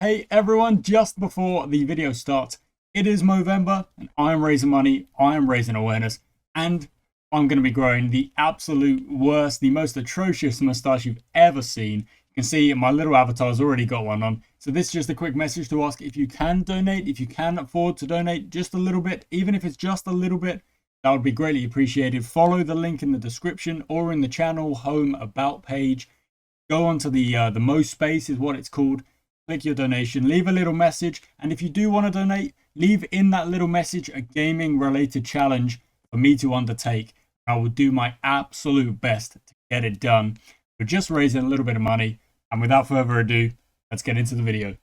Hey everyone, just before the video starts, it is Movember and I am raising money, I am raising awareness, and I'm going to be growing the absolute worst, the most atrocious moustache you've ever seen. You can see my little avatar's already got one on. So this is just a quick message to ask if you can donate, if you can afford to donate just a little bit, even if it's just a little bit, that would be greatly appreciated. Follow the link in the description or in the channel home about page. Go onto the Mo space is what it's called. Click your donation, leave a little message, and if you do want to donate, leave in that little message a gaming related challenge for me to undertake. I will do my absolute best to get it done. We're just raising a little bit of money, and without further ado, let's get into the video.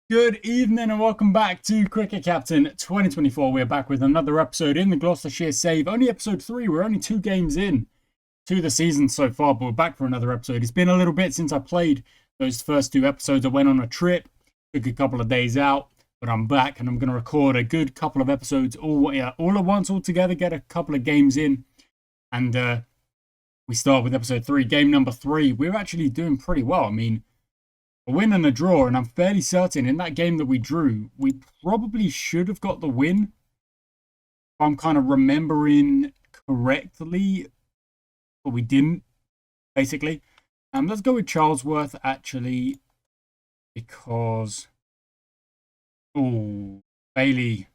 Good evening and welcome back to Cricket Captain 2024. We're back with another episode in the Gloucestershire save. Only episode 3, we're only 2 games in to the season so far, but we're back for another episode. It's been a little bit since I played those first 2 episodes. I went on a trip, took a couple of days out, but I'm back and I'm going to record a good couple of episodes all at once, all together, get a couple of games in. And we start with episode 3, game number 3. We're actually doing pretty well. I mean, a win and a draw, and I'm fairly certain in that game that we drew, we probably should have got the win. If I'm kind of remembering correctly, but we didn't, basically. Let's go with Charlesworth, actually, because... Oh, Bailey.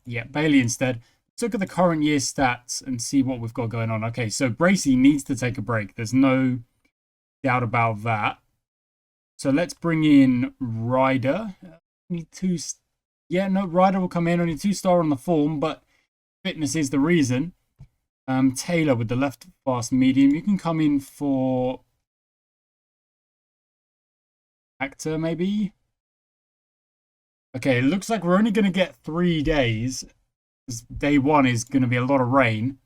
Yeah, Bailey instead. Let's look at the current year stats and see what we've got going on. Okay, so Bracey needs to take a break. There's no doubt about that. So let's bring in Ryder. Only 2... Yeah, no, Ryder will come in. Only 2-star on the form, but fitness is the reason. Taylor with the left fast medium. You can come in for... Actor, maybe? Okay, it looks like we're only going to get 3 days. Day 1 is going to be a lot of rain.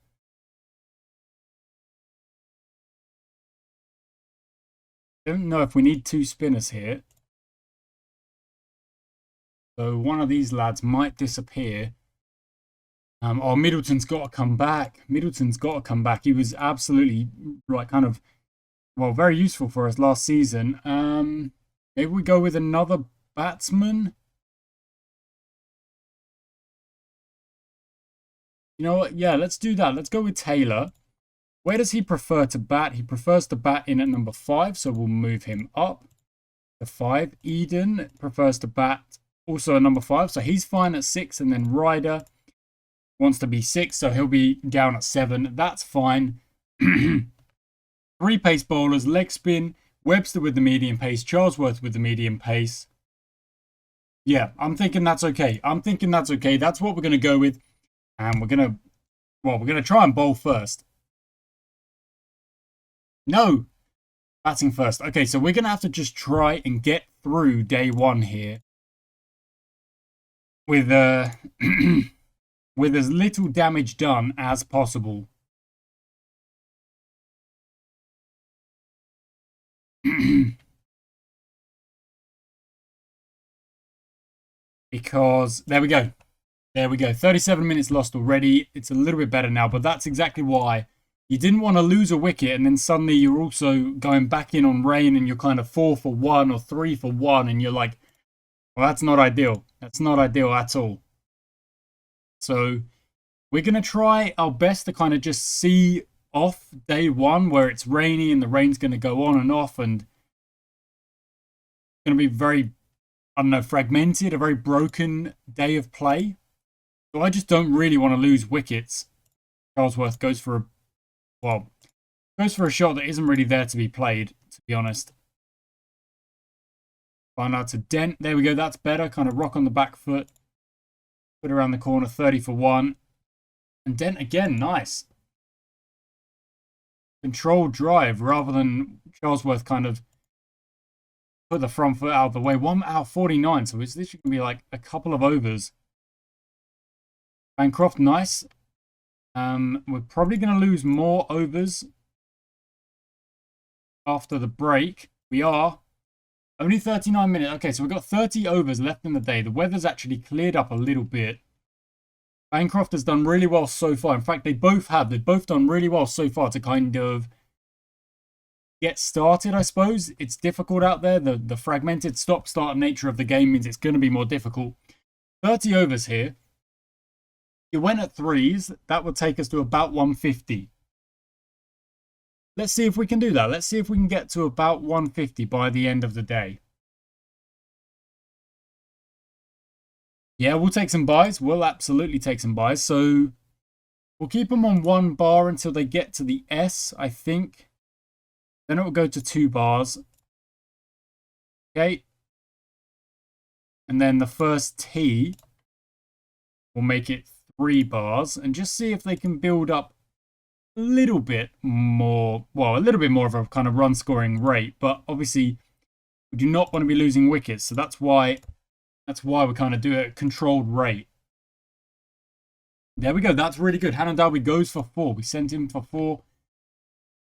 Don't know if we need 2 spinners here. So one of these lads might disappear. Oh, Middleton's got to come back. Middleton's got to come back. He was absolutely, like, kind of, well, very useful for us last season. Maybe we go with another batsman. You know what? Yeah, let's do that. Let's go with Taylor. Where does he prefer to bat? He prefers to bat in at number 5, so we'll move him up to 5. Eden prefers to bat also at number 5, so he's fine at 6. And then Ryder wants to be 6, so he'll be down at 7. That's fine. 3 pace bowlers, leg spin, Webster with the medium pace, Charlesworth with the medium pace. Yeah, I'm thinking that's okay. That's what we're going to go with. And we're going to try and bowl first. No, batting first. Okay, so we're going to have to just try and get through day 1 here with with as little damage done as possible. Because there we go. 37 minutes lost already. It's a little bit better now, but that's exactly why you didn't want to lose a wicket and then suddenly you're also going back in on rain and you're kind of 4 for 1 or 3 for 1 and you're like, well, that's not ideal. That's not ideal at all. So we're going to try our best to kind of just see off day 1 where it's rainy and the rain's going to go on and off and it's going to be very, I don't know, fragmented, a very broken day of play. So I just don't really want to lose wickets. Charlesworth goes for a shot that isn't really there to be played, to be honest. Find out to Dent. There we go. That's better. Kind of rock on the back foot. Put around the corner. 30 for 1. And Dent again. Nice. Controlled drive rather than Charlesworth kind of put the front foot out of the way. 1 out of 49. So it's literally going to be like a couple of overs. Bancroft, nice. We're probably going to lose more overs after the break. We are. Only 39 minutes. Okay, so we've got 30 overs left in the day. The weather's actually cleared up a little bit. Bancroft has done really well so far. In fact, they both have. They've both done really well so far to kind of get started, I suppose. It's difficult out there. The fragmented stop-start nature of the game means it's going to be more difficult. 30 overs here. You went at threes. That would take us to about 150. Let's see if we can do that. Let's see if we can get to about 150 by the end of the day. Yeah, we'll take some buys. We'll absolutely take some buys. So we'll keep them on 1 bar until they get to the S, I think. Then it will go to 2 bars. Okay. And then the first T will make it 3 bars. And just see if they can build up a little bit more. Well, a little bit more of a kind of run scoring rate. But obviously, we do not want to be losing wickets. So that's why we kind of do it at controlled rate. There we go. That's really good. Hanandawi goes for 4. We sent him for 4.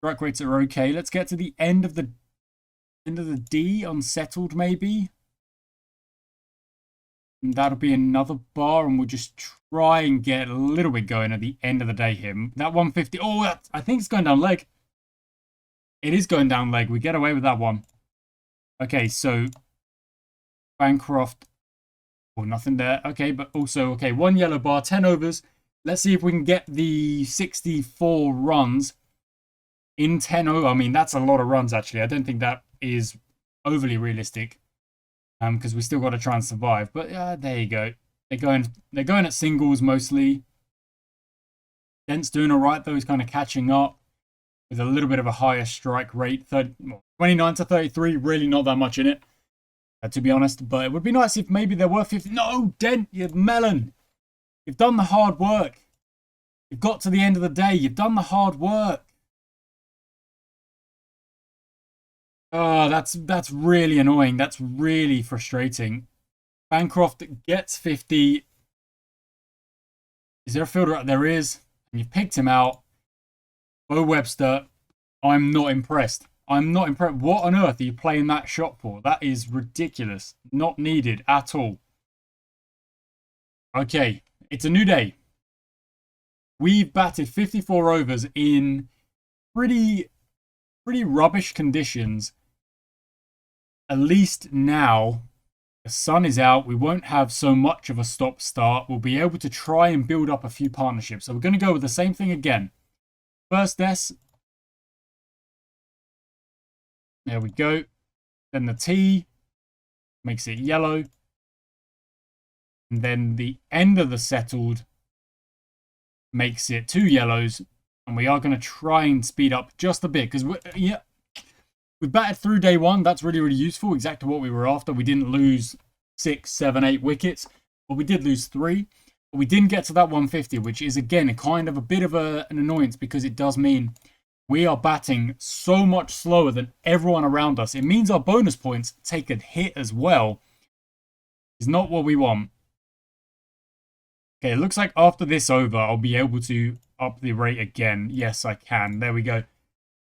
Strike rates are okay. Let's get to the end of the D, unsettled maybe. And that'll be another bar, and we'll just try and get a little bit going at the end of the day here. That 150. Oh, I think it's going down leg. It is going down leg. We get away with that one. Okay, so Bancroft. Oh, nothing there. Okay, but also, okay, 1 yellow bar, 10 overs. Let's see if we can get the 64 runs in 10 overs. I mean, that's a lot of runs, actually. I don't think that is overly realistic because we still got to try and survive. But there you go. They're going at singles mostly. Dent's doing all right, though. He's kind of catching up with a little bit of a higher strike rate. 29 to 33, really not that much in it. To be honest, but it would be nice if maybe there were 50. No, Dent, you melon. You've done the hard work. You've got to the end of the day. You've done the hard work. Oh, that's really annoying. That's really frustrating. Bancroft gets 50. Is there a fielder? There is. And you've picked him out. Bo Webster, I'm not impressed. I'm not impressed. What on earth are you playing that shot for? That is ridiculous. Not needed at all. Okay, it's a new day. We've batted 54 overs in pretty rubbish conditions. At least now, the sun is out. We won't have so much of a stop-start. We'll be able to try and build up a few partnerships. So we're going to go with the same thing again. First S. There we go. Then the T makes it yellow. And then the end of the settled makes it 2 yellows. And we are going to try and speed up just a bit. Because, we batted through day 1. That's really, really useful. Exactly what we were after. We didn't lose 6, 7, 8 wickets. But we did lose 3. But we didn't get to that 150. Which is, again, kind of a bit of an annoyance. Because it does mean we are batting so much slower than everyone around us. It means our bonus points take a hit as well. It's not what we want. Okay, it looks like after this over, I'll be able to up the rate again. Yes, I can. There we go.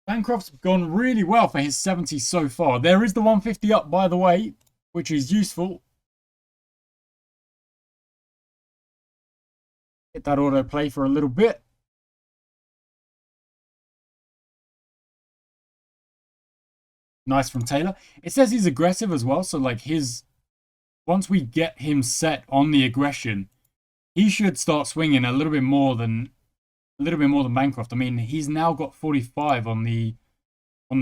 Bancroft's gone really well for his 70 so far. There is the 150 up, by the way, which is useful. Hit that autoplay for a little bit. Nice from Taylor. It says he's aggressive as well. So like once we get him set on the aggression, he should start swinging a little bit more than Bancroft. I mean, he's now got 45 on the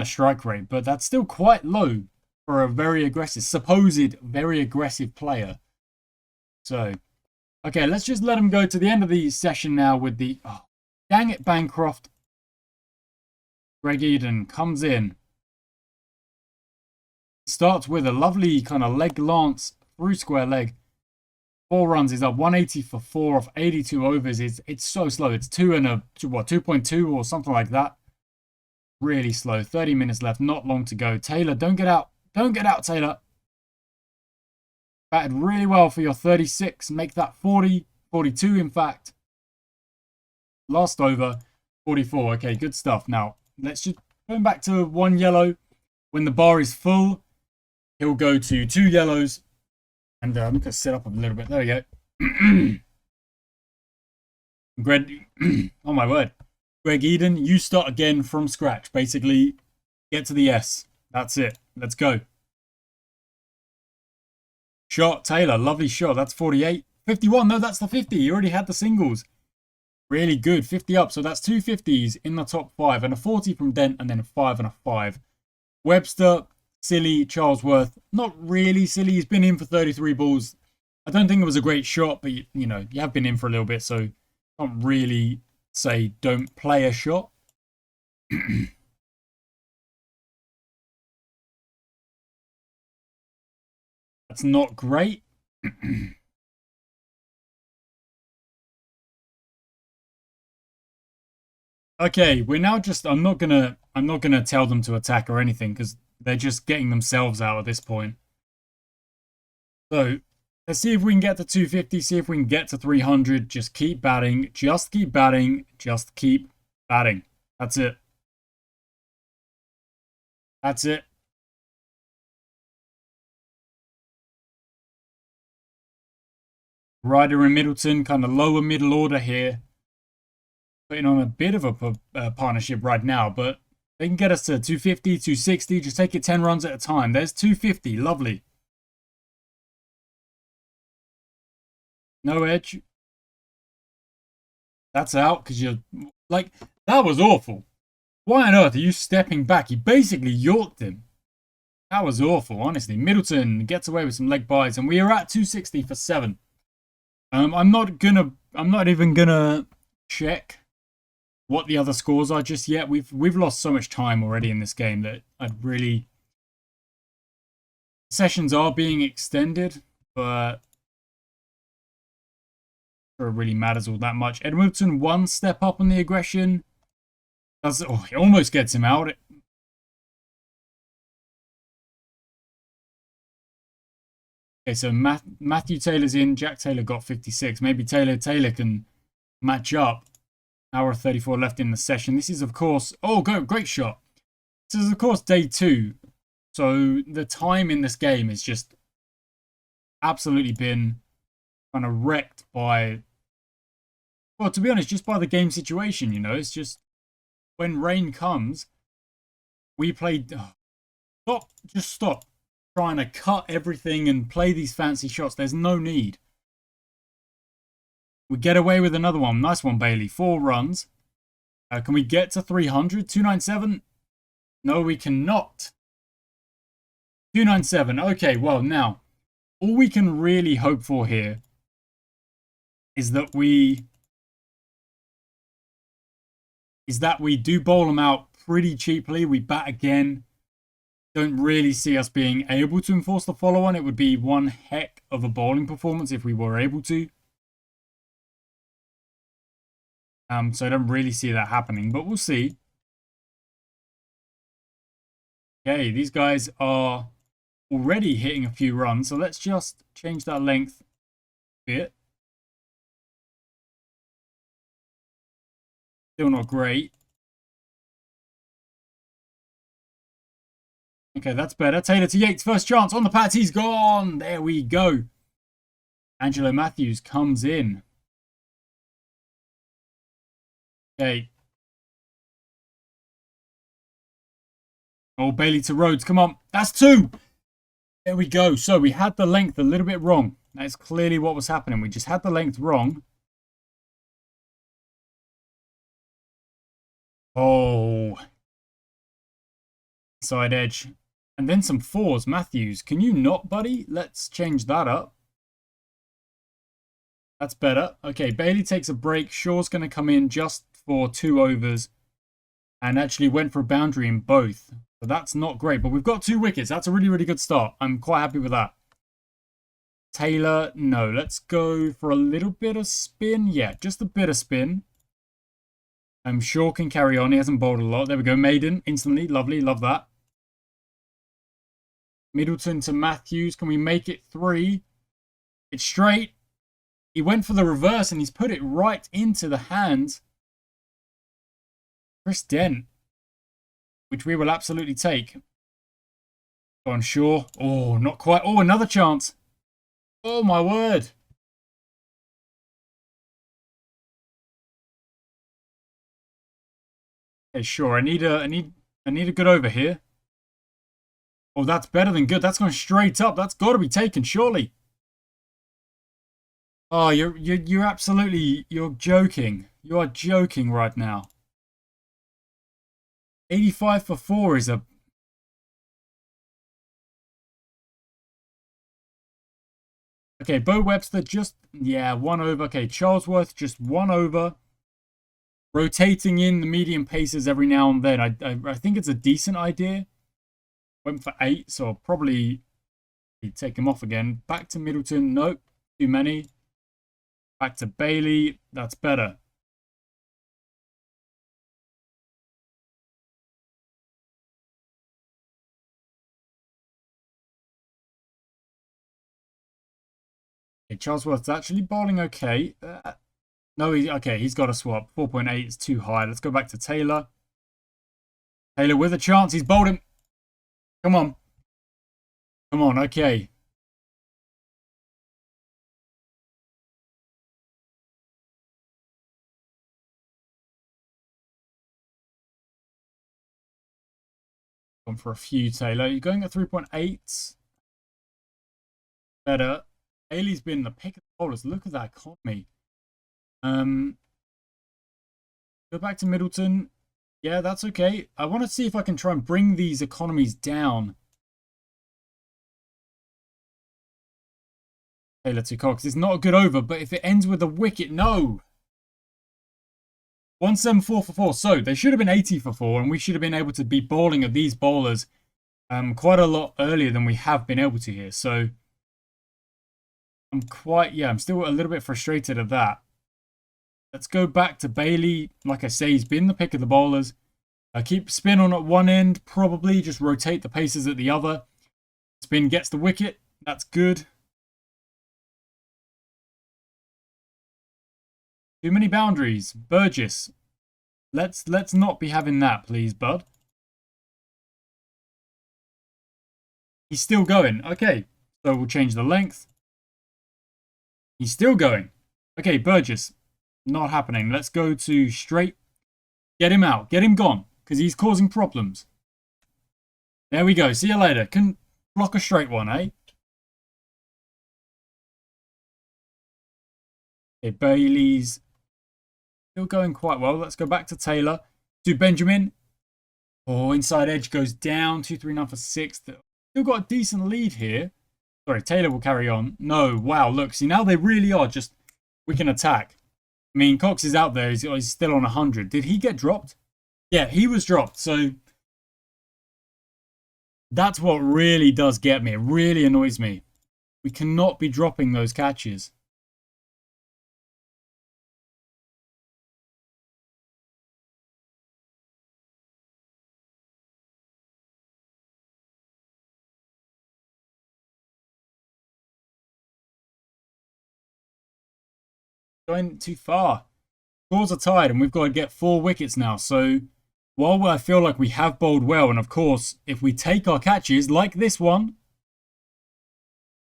strike rate, but that's still quite low for a supposed very aggressive player. So, okay, let's just let him go to the end of the session now with the, oh, dang it, Bancroft. Greg Eden comes in. Starts with a lovely kind of leg lance through square leg. 4 runs. He's up 180 for 4 off 82 overs. It's so slow. It's 2.2 or something like that. Really slow. 30 minutes left. Not long to go. Taylor, don't get out. Don't get out, Taylor. Batted really well for your 36. Make that 40. 42, in fact. Last over. 44. Okay, good stuff. Now, let's just go back to 1 yellow. When the bar is full, he'll go to 2 yellows. And I'm going to set up a little bit. There we go. Greg, oh my word. Greg Eden, you start again from scratch. Basically, Get to the S. That's it. Let's go. Shot, Taylor. Lovely shot. That's 48. 51. No, that's the 50. You already had the singles. Really good. 50 up. So that's two 50s in the top 5. And a 40 from Dent. And then a 5 and a 5. Webster, silly. Charlesworth, not really silly. He's been in for 33 balls. I don't think it was a great shot. But, you know, you have been in for a little bit. So can't really say don't play a shot. That's not great. Okay, we're now just I'm not gonna tell them to attack or anything because they're just getting themselves out at this point. So let's see if we can get to 250, see if we can get to 300. Just keep batting, just keep batting, just keep batting. That's it. That's it. Ryder and Middleton, kind of lower middle order here. Putting on a bit of a partnership right now, but they can get us to 250, 260. Just take it 10 runs at a time. There's 250. Lovely. No edge. That's out because you're like, that was awful. Why on earth are you stepping back? He basically yorked him. That was awful, honestly. Middleton gets away with some leg byes, and we are at 260 for 7. I'm not even gonna check what the other scores are just yet. We've lost so much time already in this game that I'd really... Sessions are being extended, but it really matters all that much. Edmonton 1 step up on the aggression. Does it almost gets him out. Okay, so Matthew Taylor's in. Jack Taylor got 56. Maybe Taylor can match up. Hour 34 left in the session. This is, of course... Oh, great shot. This is, of course, day 2. So the time in this game has just absolutely been kind of wrecked by... Well, to be honest, just by the game situation, you know. It's just when rain comes, we played... Stop trying to cut everything and play these fancy shots. There's no need. We get away with another one. Nice one, Bailey. 4 runs. Can we get to 300? 297? No, we cannot. 297. Okay, well, now, all we can really hope for here is that we do bowl them out pretty cheaply. We bat again. Don't really see us being able to enforce the follow-on. It would be one heck of a bowling performance if we were able to. So I don't really see that happening, but we'll see. Okay, these guys are already hitting a few runs, so let's just change that length a bit. Still not great. Okay, that's better. Taylor to Yates, first chance on the pads. He's gone. There we go. Angelo Matthews comes in. Okay. Oh, Bailey to Rhodes. Come on. That's 2. There we go. So we had the length a little bit wrong. That's clearly what was happening. We just had the length wrong. Oh. Side edge. And then some 4s. Matthews, can you not, buddy? Let's change that up. That's better. Okay, Bailey takes a break. Shaw's going to come in just for 2 overs. And actually went for a boundary in both. So that's not great. But we've got 2 wickets. That's a really, really good start. I'm quite happy with that. Taylor, no. Let's go for a little bit of spin. Yeah, just a bit of spin. I'm sure can carry on. He hasn't bowled a lot. There we go. Maiden, instantly. Lovely. Love that. Middleton to Matthews. Can we make it 3? It's straight. He went for the reverse and he's put it right into the hands. Chris Dent, which we will absolutely take. Go on, Shaw. Oh, not quite. Oh, another chance. Oh, my word. Okay, sure. I need I need a good over here. Oh, that's better than good. That's going straight up. That's got to be taken, surely. Oh, you're absolutely, you're joking. You are joking right now. 85 for 4 is a... Okay, Bo Webster just, yeah, 1 over. Okay, Charlesworth just 1 over. Rotating in the medium paces every now and then. I think it's a decent idea. Went for 8, so I'll probably take him off again. Back to Middleton. Nope, too many. Back to Bailey. That's better. Okay, Charlesworth's actually bowling okay. No, okay, he's got a swap. 4.8 is too high. Let's go back to Taylor. Taylor with a chance. He's bowled him. Come on. Come on, okay. Gone for a few, Taylor. You're going at 3.8. Better. Haley's been the pick of the bowlers. Look at that economy. Go back to Middleton. Yeah, that's okay. I want to see if I can try and bring these economies down. Taylor to Cox. It's not a good over, but if it ends with a wicket, no. 174 for 4. So they should have been 80 for 4, and we should have been able to be bowling at these bowlers quite a lot earlier than we have been able to here. So I'm still a little bit frustrated at that. Let's go back to Bailey. Like I say, he's been the pick of the bowlers. Keep spin on at one end, probably. Just rotate the paces at the other. Spin gets the wicket. That's good. Too many boundaries. Burgess. Let's not be having that, please, bud. He's still going. Okay. So we'll change the length. He's still going. Okay, Burgess. Not happening. Let's go to straight. Get him out. Get him gone. Because he's causing problems. There we go. See you later. Can block a straight one, eh? Okay, Bailey's still going quite well. Let's go back to Taylor. To Benjamin. Oh, inside edge goes down. 239 for 6. Still got a decent lead here. Sorry, Taylor will carry on. No, wow, look. See, now they really are just... We can attack. I mean, Cox is out there. He's still on 100. Did he get dropped? Yeah, he was dropped. So that's what really does get me. It really annoys me. We cannot be dropping those catches. Going too far. Scores are tied and we've got to get 4 wickets now. So while I feel like we have bowled well, and of course, if we take our catches like this one.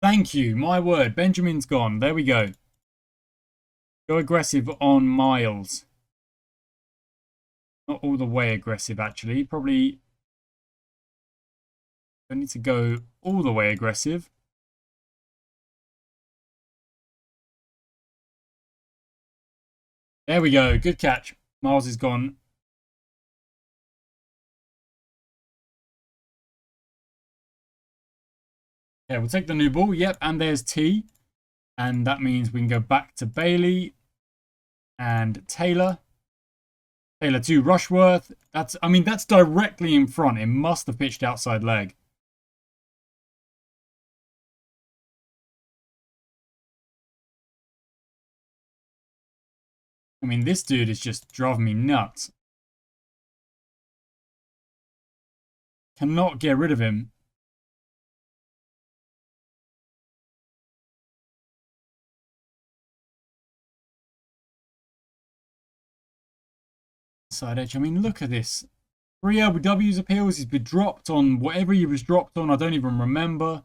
Thank you, my word. Benjamin's gone. There we go. Go aggressive on Miles. Not all the way aggressive, actually. Probably don't need to go all the way aggressive. There we go. Good catch. Miles is gone. Okay, we'll take the new ball. Yep, and there's T. And that means we can go back to Bailey and Taylor. Taylor to Rushworth. That's directly in front. It must have pitched outside leg. I mean, this dude is just driving me nuts. Cannot get rid of him. Side edge. I mean, look at this. 3 LBW's appeals. He's been dropped on whatever he was dropped on. I don't even remember.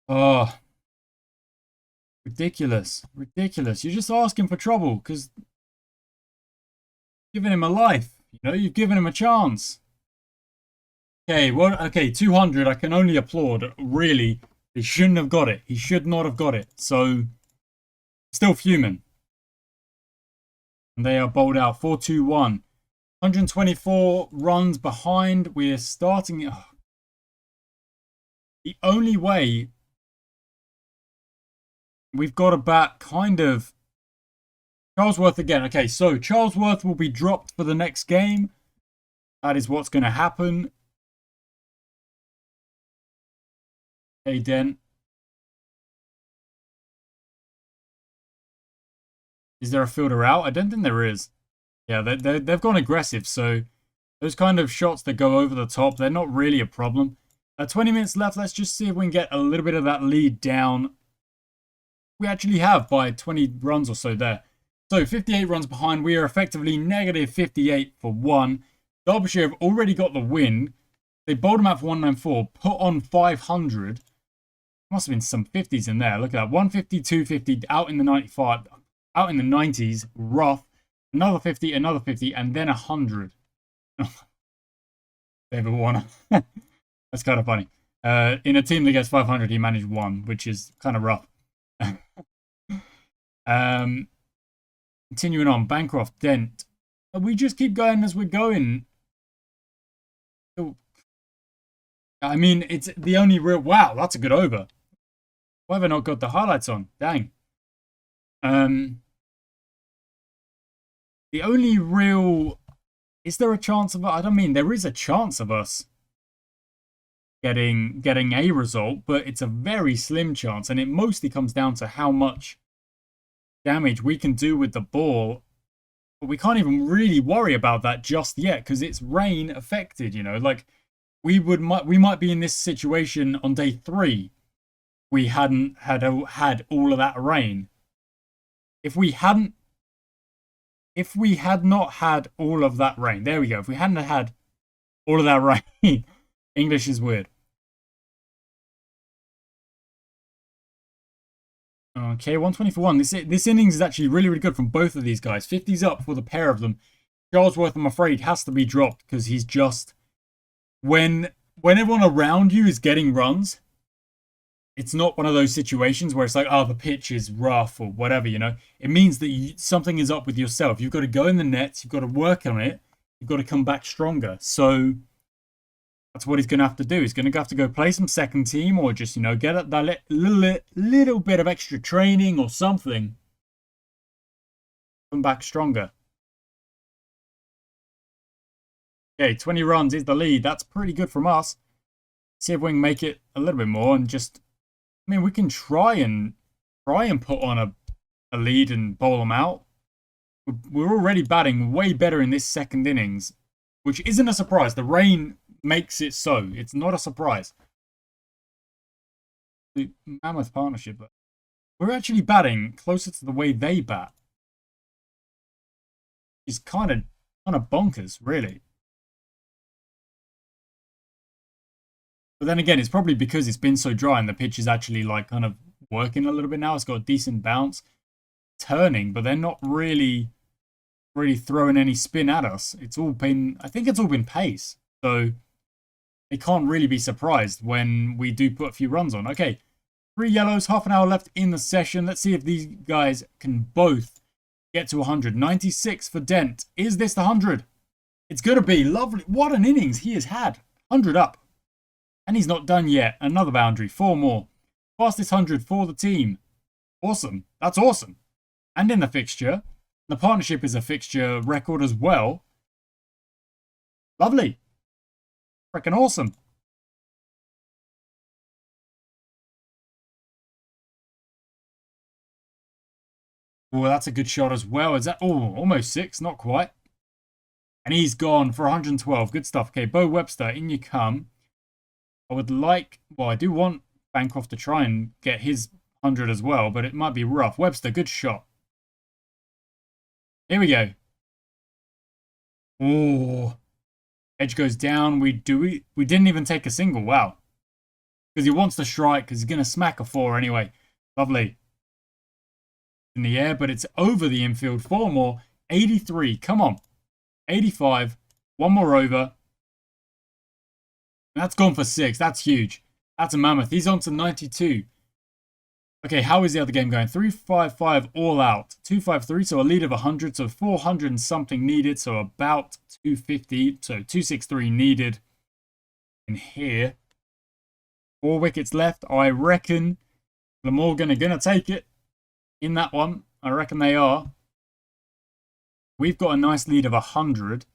Oh. Ridiculous. Ridiculous. You're just asking for trouble because you've given him a life. You know, you've given him a chance. Okay, well, okay, 200, I can only applaud. Really, he shouldn't have got it. He should not have got it. So, still fuming. And they are bowled out 4-2-1. 124 runs behind. We're starting. Oh, the only way we've got to bat kind of Charlesworth again. Okay, so Charlesworth will be dropped for the next game. That is what's going to happen. Hey, Dent. Is there a fielder out? I don't think there is. Yeah, they've gone aggressive, so those kind of shots that go over the top, they're not really a problem. 20 minutes left. Let's just see if we can get a little bit of that lead down. We actually have by 20 runs or so there. So 58 runs behind. We are effectively negative 58 for 1. Derbyshire have already got the win. They bowled them out for 194, put on 500. Must have been some 50s in there. Look at that. 150, 250, out in the 95, out in the 90s, rough. Another 50, another 50, and then 100. David Warner. That's kind of funny. In a team that gets 500, he managed 1, which is kind of rough. Continuing on, Bancroft, Dent. We just keep going as we're going. I mean, it's the only real... Wow, that's a good over. Why have I not got the highlights on? Dang. The only real... Is there a chance of... I don't mean, there is a chance of us getting a result, but it's a very slim chance, and it mostly comes down to how much damage we can do with the ball. But we can't even really worry about that just yet, because it's rain affected, you know? Like, we might be in this situation on day 3. We hadn't had all of that rain. If we had not had all of that rain, there we go. If we hadn't had all of that rain, English is weird. Okay, 120 for 1. This innings is actually really, really good from both of these guys. 50's up for the pair of them. Charlesworth, I'm afraid, has to be dropped because he's just... When everyone around you is getting runs, it's not one of those situations where it's like, oh, the pitch is rough or whatever, you know. It means that something is up with yourself. You've got to go in the nets. You've got to work on it. You've got to come back stronger. So that's what he's going to have to do. He's going to have to go play some second team or just, you know, get that little bit of extra training or something. Come back stronger. Okay, 20 runs is the lead. That's pretty good from us. See if we can make it a little bit more and just... I mean, we can try and put on a lead and bowl them out. We're already batting way better in this second innings, which isn't a surprise. The rain makes it so. It's not a surprise. The Mammoth partnership. We're actually batting closer to the way they bat. It's kind of bonkers, really. But then again, it's probably because it's been so dry and the pitch is actually like kind of working a little bit now. It's got a decent bounce, turning, but they're not really throwing any spin at us. It's all been, I think it's all been pace. So they can't really be surprised when we do put a few runs on. Okay, 3 yellows, half an hour left in the session. Let's see if these guys can both get to 100. 96 for Dent. Is this the 100? It's going to be lovely. What an innings he has had. 100 up. And he's not done yet. Another boundary. 4 more. Fastest 100 for the team. Awesome. That's awesome. And in the fixture. The partnership is a fixture record as well. Lovely. Freaking awesome. Oh, that's a good shot as well. Is that... Oh, almost 6. Not quite. And he's gone for 112. Good stuff. Okay, Bo Webster, in you come. I would like... Well, I do want Bancroft to try and get his 100 as well, but it might be rough. Webster, good shot. Here we go. Oh. Edge goes down. We didn't even take a single. Wow. Because he wants to strike, because he's going to smack a 4 anyway. Lovely. In the air, but it's over the infield. 4 more. 83. Come on. 85. 1 more over. That's gone for 6. That's huge. That's a mammoth. He's on to 92. Okay, how is the other game going? 355 all out. 253, so a lead of 100. So 400 and something needed. So about 250. So 263 needed in here. 4 wickets left. I reckon Glamorgan are going to take it in that one. I reckon they are. We've got a nice lead of 100.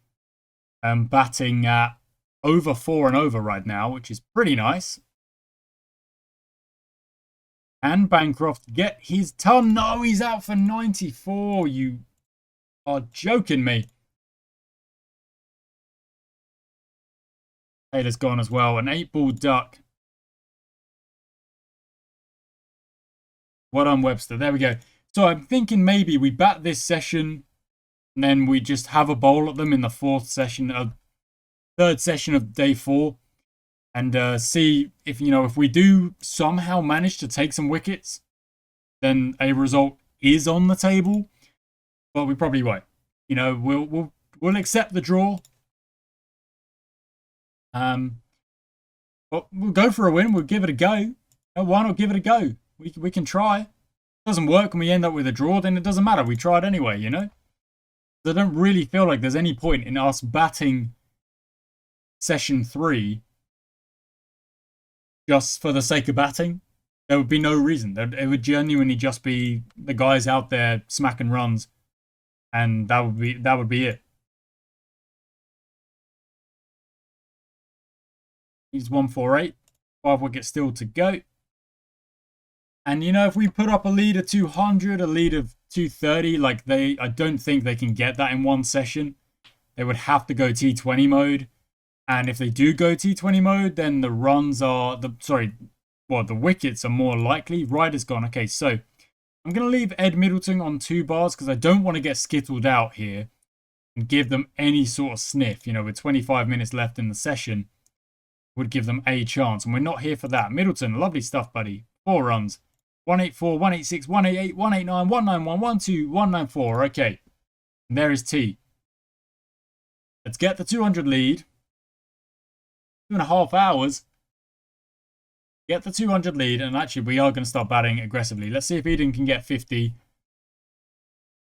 Batting at over 4 and over right now, which is pretty nice. And Bancroft get his ton. No, he's out for 94. You are joking me. Taylor's gone as well. An 8-ball duck. Well done, Webster. There we go. So I'm thinking maybe we bat this session and then we just have a bowl at them in the third session of day 4. And see if, if we do somehow manage to take some wickets, then a result is on the table. But we probably won't. We'll accept the draw. But we'll go for a win. We'll give it a go. Why not give it a go? We can try. If it doesn't work and we end up with a draw, then it doesn't matter. We tried anyway, I don't really feel like there's any point in us batting session 3 just for the sake of batting. There would be no reason. It would genuinely just be the guys out there smacking runs, and that would be it. He's 148. 5 wickets still to go. And if we put up a lead of 200, a lead of 230, I don't think they can get that in one session. They would have to go T20 mode. And if they do go T20 mode, then the wickets are more likely. Ryder's gone. Okay, so I'm going to leave Ed Middleton on 2 bars because I don't want to get skittled out here and give them any sort of sniff. With 25 minutes left in the session, would give them a chance. And we're not here for that. Middleton, lovely stuff, buddy. 4 runs. 184, 186, 188, 189, 191, 112, 194. Okay. And there is T. Let's get the 200 lead. 2.5 hours. Get the 200 lead, and actually we are going to start batting aggressively. Let's see if Eden can get 50.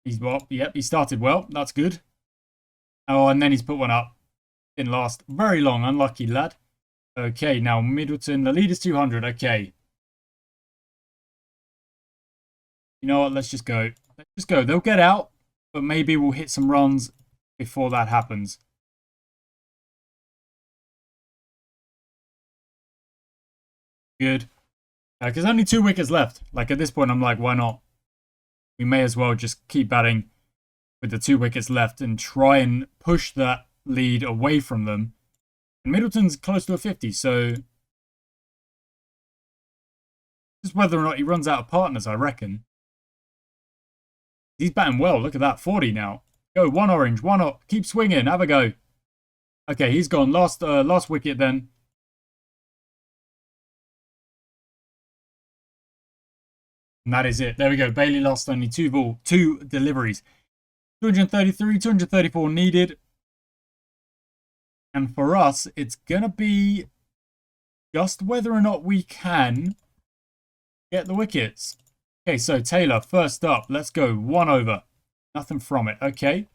He started well. That's good. Oh, and then he's put one up. Didn't last very long. Unlucky lad. Okay, now Middleton. The lead is 200. Okay. You know what? Let's just go. Let's just go. They'll get out, but maybe we'll hit some runs before that happens. Good. Because only 2 wickets left. At this point, I'm like, why not? We may as well just keep batting with the 2 wickets left and try and push that lead away from them. And Middleton's close to a 50, so just whether or not he runs out of partners, I reckon. He's batting well. Look at that, 40 now. Go, 1 orange, 1 up. Keep swinging. Have a go. Okay, he's gone. Last wicket then. And that is it. There we go. Bailey lost only 2 deliveries. 233, 234 needed. And for us, it's going to be just whether or not we can get the wickets. Okay, so Taylor, first up. Let's go. 1 over. Nothing from it. Okay.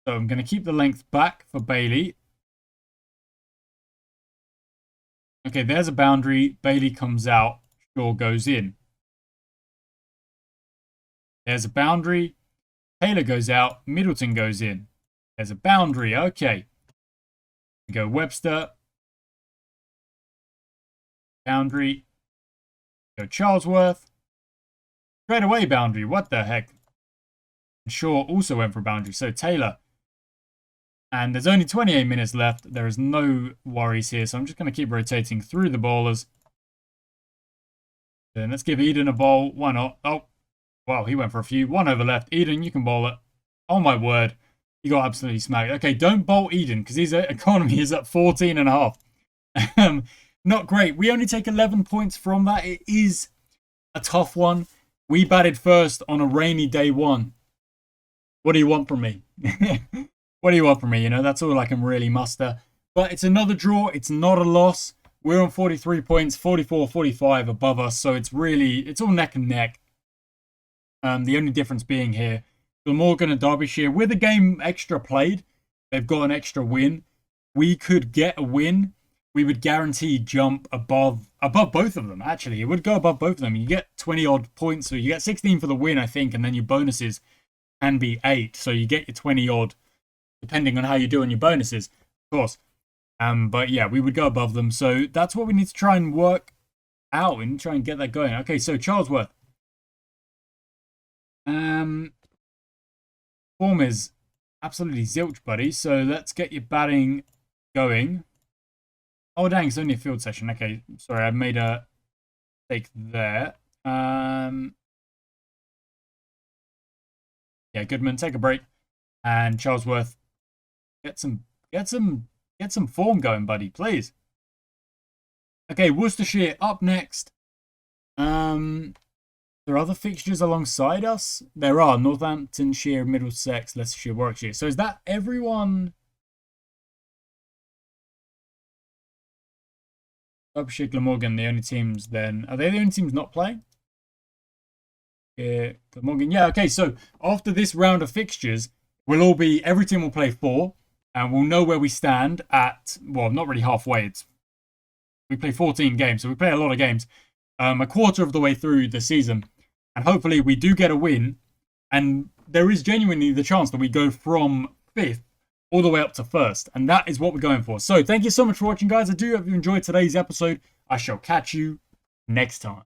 So I'm going to keep the length back for Bailey. Okay, there's a boundary. Bailey comes out. Shaw goes in. There's a boundary. Taylor goes out. Middleton goes in. There's a boundary. Okay. We go Webster. Boundary. Go Charlesworth. Straight away boundary. What the heck? Shaw also went for a boundary. So Taylor. And there's only 28 minutes left. There is no worries here. So I'm just going to keep rotating through the bowlers. Then let's give Eden a bowl. Why not? Oh, wow. He went for a few. 1 over left. Eden, you can bowl it. Oh, my word. He got absolutely smacked. Okay, don't bowl Eden because his economy is at 14.5. Not great. We only take 11 points from that. It is a tough one. We batted first on a rainy day 1. What do you want from me? What do you want from me? That's all I can really muster. But it's another draw. It's not a loss. We're on 43 points, 44, 45 above us. So it's all neck and neck. The only difference being here, Glamorgan and Derbyshire, with a game extra played, they've got an extra win. We could get a win. We would guarantee jump above both of them, actually. It would go above both of them. You get 20-odd points, so you get 16 for the win, I think, and then your bonuses can be 8. So you get your 20-odd, depending on how you do on your bonuses, of course. But yeah, we would go above them. So that's what we need to try and work out and try and get that going. Okay, so Charlesworth. Form is absolutely zilch, buddy. So let's get your batting going. Oh, dang, it's only a field session. Okay, sorry, I made a mistake there. Yeah, Goodman, take a break. And Charlesworth, get some form going, buddy, please. Okay, Worcestershire up next. There are other fixtures alongside us. There are Northamptonshire, Middlesex, Leicestershire, Warwickshire. So is that everyone? Derbyshire, Glamorgan, the only teams then. Are they the only teams not playing? Yeah, Glamorgan. Yeah, okay. So after this round of fixtures, every team will play 4, and we'll know where we stand at, well, not really halfway. We play 14 games, so we play a lot of games. A quarter of the way through the season. And hopefully we do get a win. And there is genuinely the chance that we go from 5th all the way up to 1st. And that is what we're going for. So thank you so much for watching, guys. I do hope you enjoyed today's episode. I shall catch you next time.